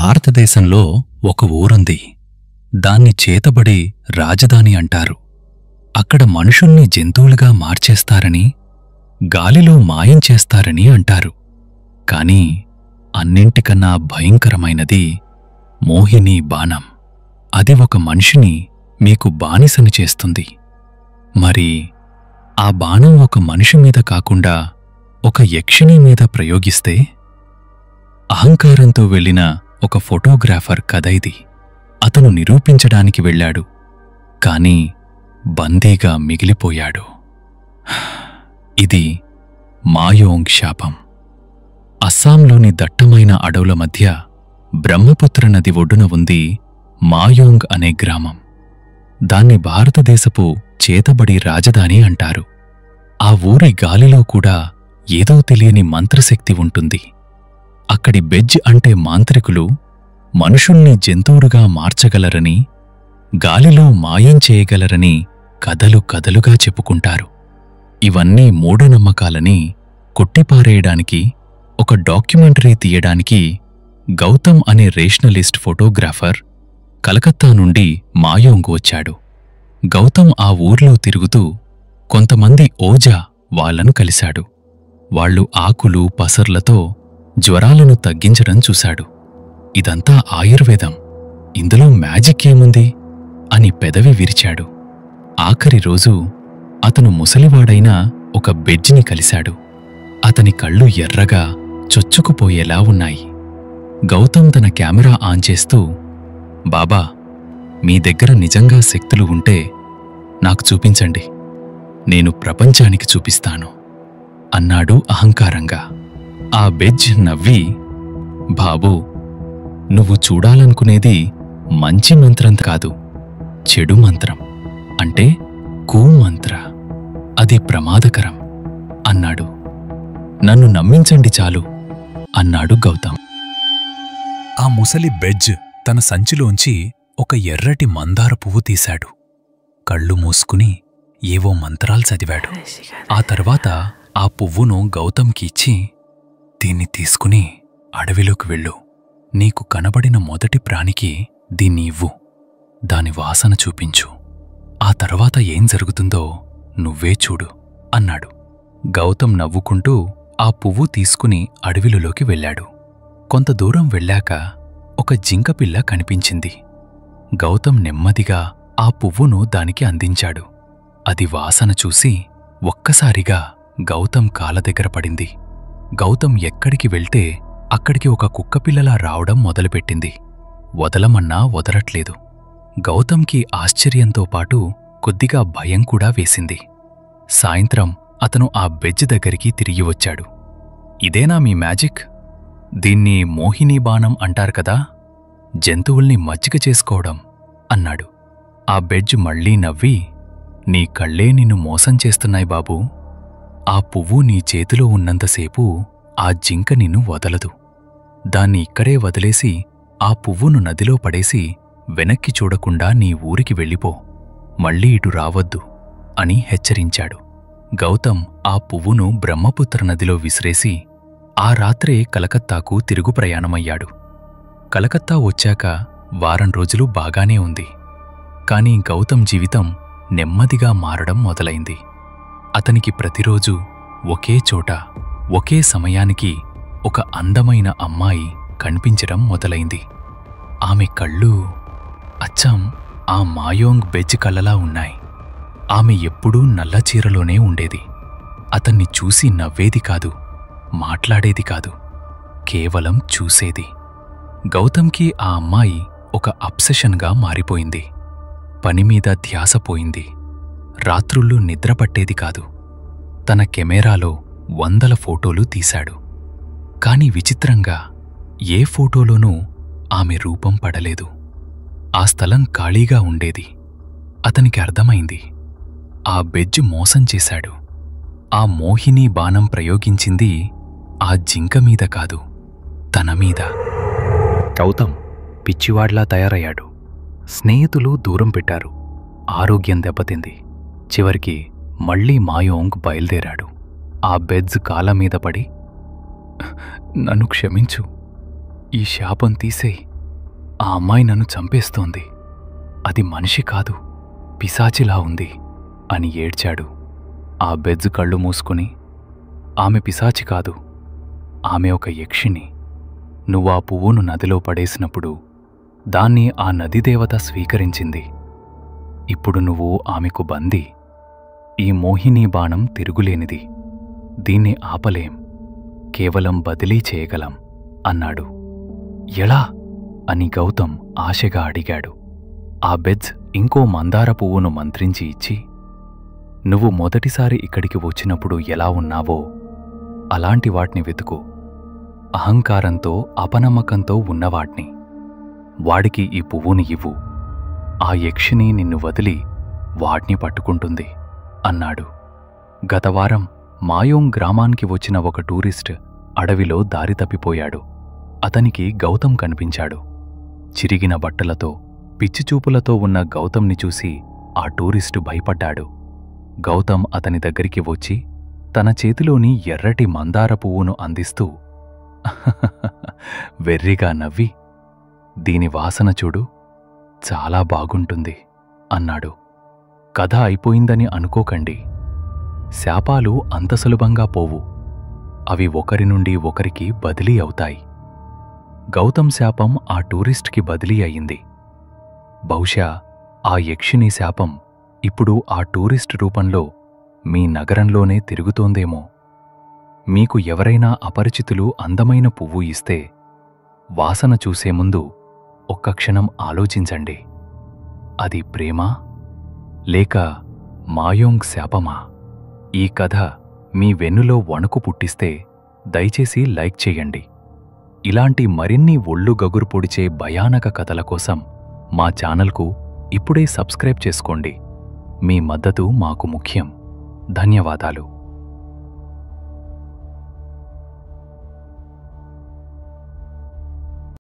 భారతదేశంలో ఒక ఊరుంది. దాన్ని చేతబడి రాజధాని అంటారు. అక్కడ మనుషుల్ని జంతువులుగా మార్చేస్తారని, గాలిలో మాయం చేస్తారని అంటారు. కాని అన్నింటికన్నా భయంకరమైనది మోహిని బాణం. అది ఒక మనిషిని మీకు బానిసను చేస్తుంది. మరి ఆ బాణం ఒక మనిషి మీద కాకుండా ఒక యక్షిణి మీద ప్రయోగిస్తే? అహంకారంతో వెళ్లిన ఒక ఫోటోగ్రాఫర్ కథ ఇది. అతను నిరూపించడానికి వెళ్ళాడు, కాని బందీగా మిగిలిపోయాడు. ఇది మాయోంగ్ శాపం. అస్సాంలోని దట్టమైన అడవుల మధ్య బ్రహ్మపుత్ర నది ఒడ్డున ఉంది మాయోంగ్ అనే గ్రామం. దాన్ని భారతదేశపు చేతబడి రాజధాని అంటారు. ఆ ఊరి గాలిలో కూడా ఏదో తెలియని మంత్రశక్తి ఉంటుంది. అక్కడి బెజ్ అంటే మాంత్రికులు మనుషుల్ని జంతువులుగా మార్చగలరని, గాలిలో మాయం చేయగలరని కథలు కథలుగా చెప్పుకుంటారు. ఇవన్నీ మూఢనమ్మకాలని కొట్టిపారేయడానికి ఒక డాక్యుమెంటరీ తీయడానికి గౌతమ్ అనే రేషనలిస్ట్ ఫోటోగ్రాఫర్ కలకత్తా నుండి మాయోంగ్ వచ్చాడు. గౌతమ్ ఆ ఊర్లో తిరుగుతూ కొంతమంది ఓజా వాళ్లను కలిశాడు. వాళ్లు ఆకులు పసర్లతో జ్వరాలను తగ్గించడం చూశాడు. ఇదంతా ఆయుర్వేదం, ఇందులో మ్యాజిక్ ఏముంది అని పెదవి విరిచాడు. ఆఖరి రోజు అతను ముసలివాడైన ఒక బెజ్జిని కలిశాడు. అతని కళ్ళు ఎర్రగా చొచ్చుకుపోయేలా ఉన్నాయి. గౌతమ్ తన కెమెరా ఆన్ చేస్తూ, బాబా, మీ దగ్గర నిజంగా శక్తులు ఉంటే నాకు చూపించండి, నేను ప్రపంచానికి చూపిస్తాను అన్నాడు అహంకారంగా. ఆ బెజ్ నవ్వి, బాబూ, నువ్వు చూడాలనుకునేది మంచి మంత్రం కాదు, చెడు మంత్రం, అంటే కుమంత్ర. అది ప్రమాదకరం అన్నాడు. నన్ను నమ్మించండి చాలు అన్నాడు గౌతమ్. ఆ ముసలి బెజ్ తన సంచిలోంచి ఒక ఎర్రటి మందార పువ్వు తీశాడు. కళ్ళు మూసుకుని ఏవో మంత్రాలు చదివాడు. ఆ తర్వాత ఆ పువ్వును గౌతమ్కి ఇచ్చి, దీన్ని తీసుకుని అడవిలోకి వెళ్ళు. నీకు కనబడిన మొదటి ప్రాణికి దీన్ని ఇవ్వు. దాని వాసన చూపించు. ఆ తర్వాత ఏం జరుగుతుందో నువ్వే చూడు అన్నాడు. గౌతమ్ నవ్వుకుంటూ ఆ పువ్వు తీసుకుని అడవిలోకి వెళ్ళాడు. కొంత దూరం వెళ్ళాక ఒక జింకపిల్ల కనిపించింది. గౌతమ్ నెమ్మదిగా ఆ పువ్వును దానికి అందించాడు. అది వాసన చూసి ఒక్కసారిగా గౌతమ్ కాళ్ళ దగ్గర పడింది. గౌతమ్ ఎక్కడికి వెళ్తే అక్కడికి ఒక కుక్కపిల్లలా రావడం మొదలుపెట్టింది. వదలమన్నా వదలట్లేదు. గౌతమ్కి ఆశ్చర్యంతో పాటు కొద్దిగా భయం కూడా వేసింది. సాయంత్రం అతను ఆ బెజ్ దగ్గరికి తిరిగి వచ్చాడు. ఇదేనా మీ మ్యాజిక్? దీన్ని మోహిని బాణం అంటారు కదా, జంతువుల్ని మచ్చిక చేసుకోవడం అన్నాడు. ఆ బెజ్ మళ్లీ నవ్వి, నీ కళ్ళే నిన్ను మోసం చేస్తున్నాయి బాబూ. ఆ పువ్వు నీ చేతిలో ఉన్నంతసేపు ఆ జింక నిన్ను వదలదు. దాన్ని ఇక్కడే వదిలేసి ఆ పువ్వును నదిలో పడేసి వెనక్కి చూడకుండా నీ ఊరికి వెళ్ళిపో, మళ్లీ ఇటు రావద్దు అని హెచ్చరించాడు. గౌతమ్ ఆ పువ్వును బ్రహ్మపుత్ర నదిలో విసిరేసి ఆ రాత్రే కలకత్తాకు తిరుగు ప్రయాణమయ్యాడు. కలకత్తా వచ్చాక వారం రోజులు బాగానే ఉంది. కాని గౌతమ్ జీవితం నెమ్మదిగా మారడం మొదలైంది. అతనికి ప్రతిరోజూ ఒకే చోట ఒకే సమయానికి ఒక అందమైన అమ్మాయి కనిపించడం మొదలైంది. ఆమె కళ్ళు అచ్చం ఆ మాయోంగ్ బెజ్ కళ్ళలా ఉన్నాయి. ఆమె ఎప్పుడూ నల్ల చీరలోనే ఉండేది. అతన్ని చూసి నవ్వేది కాదు, మాట్లాడేది కాదు, కేవలం చూసేది. గౌతమ్కి ఆ అమ్మాయి ఒక అబ్సెషన్గా మారిపోయింది. పనిమీద ధ్యాస పోయింది. రాత్రుళ్ళు నిద్రపట్టేది కాదు. తన కెమెరాలో 100 ఫోటోలు తీశాడు. కాని విచిత్రంగా ఏ ఫోటోలోనూ ఆమె రూపం పడలేదు. ఆ స్థలం ఖాళీగా ఉండేది. అతనికి అర్థమైంది, ఆ బెజ్ మోసం చేశాడు. ఆ మోహిని బాణం ప్రయోగించింది ఆ జింక మీద కాదు, తన మీద. గౌతమ్ పిచ్చివాడ్లా తయారయ్యాడు. స్నేహితులు దూరం పెట్టారు. ఆరోగ్యం దెబ్బతింది. చివరికి మళ్లీ మాయోంగ్ బయలుదేరాడు. ఆ బెజ్ కాళ్ళ మీద పడి, నన్ను క్షమించు, ఈ శాపం తీసేయ్ ఆ అమ్మాయి నన్ను చంపేస్తోంది. అది మనిషి కాదు, పిశాచిలా ఉంది అని ఏడ్చాడు. ఆ బెజ్ కళ్ళు మూసుకుని, ఆమె పిశాచి కాదు, ఆమె ఒక యక్షిణి. నువ్వా పువ్వును నదిలో పడేసినప్పుడు దాన్ని ఆ నదీదేవత స్వీకరించింది. ఇప్పుడు నువ్వు ఆమెకు బందీ. ఈ మోహినీ బాణం తిరుగులేనిది. దీన్ని ఆపలేం, కేవలం బదిలీ చేయగలం అన్నాడు. ఎలా అని గౌతమ్ ఆశగా అడిగాడు. ఆ బెజ్ ఇంకో మందార పువ్వును మంత్రించి ఇచ్చి, నువ్వు మొదటిసారి ఇక్కడికి వచ్చినప్పుడు ఎలా ఉన్నావో అలాంటి వాటిని వెతుకు. అహంకారంతో అపనమ్మకంతో ఉన్నవాడ్ని. వాడికి ఈ పువ్వుని ఇవ్వు. ఆ యక్షిని నిన్ను వదిలి వాడ్ని పట్టుకుంటుంది అన్నాడు. గతవారం మాయోంగ్ గ్రామానికి వచ్చిన ఒక టూరిస్ట్ అడవిలో దారి తప్పిపోయాడు. అతనికి గౌతమ్ కనిపించాడు. చిరిగిన బట్టలతో పిచ్చిచూపులతో ఉన్న గౌతమ్ని చూసి ఆ టూరిస్టు భయపడ్డాడు. గౌతమ్ అతని దగ్గరికి వచ్చి తన చేతిలోని ఎర్రటి మందార పువ్వును అందిస్తూ వెర్రిగా నవ్వి, దీని వాసన చూడు, చాలా బాగుంటుంది అన్నాడు. కథ అయిపోయిందని అనుకోకండి. శాపాలు అంత సులభంగా పోవు. అవి ఒకరి నుండి ఒకరికి బదిలీ అవుతాయి. గౌతమ్ శాపం ఆ టూరిస్ట్కి బదిలీ అయింది. బహుశా ఆ యక్షిణి శాపం ఇప్పుడు ఆ టూరిస్ట్ రూపంలో మీ నగరంలోనే తిరుగుతోందేమో. మీకు ఎవరైనా అపరిచితులు అందమైన పువ్వు ఇస్తే వాసన చూసే ముందు ఒక్క క్షణం ఆలోచించండి. అది ప్రేమా లేక మాయోంగ్ శాపమా? ఈ కథ మీ వెన్నులో వణుకు పుట్టిస్తే దయచేసి లైక్ చేయండి. ఇలాంటి మరిన్ని ఒళ్ళు గగురు పొడిచే భయానక కథల కోసం మా ఛానల్కు ఇప్పుడే సబ్స్క్రైబ్ చేసుకోండి. మీ మద్దతు మాకు ముఖ్యం. ధన్యవాదాలు.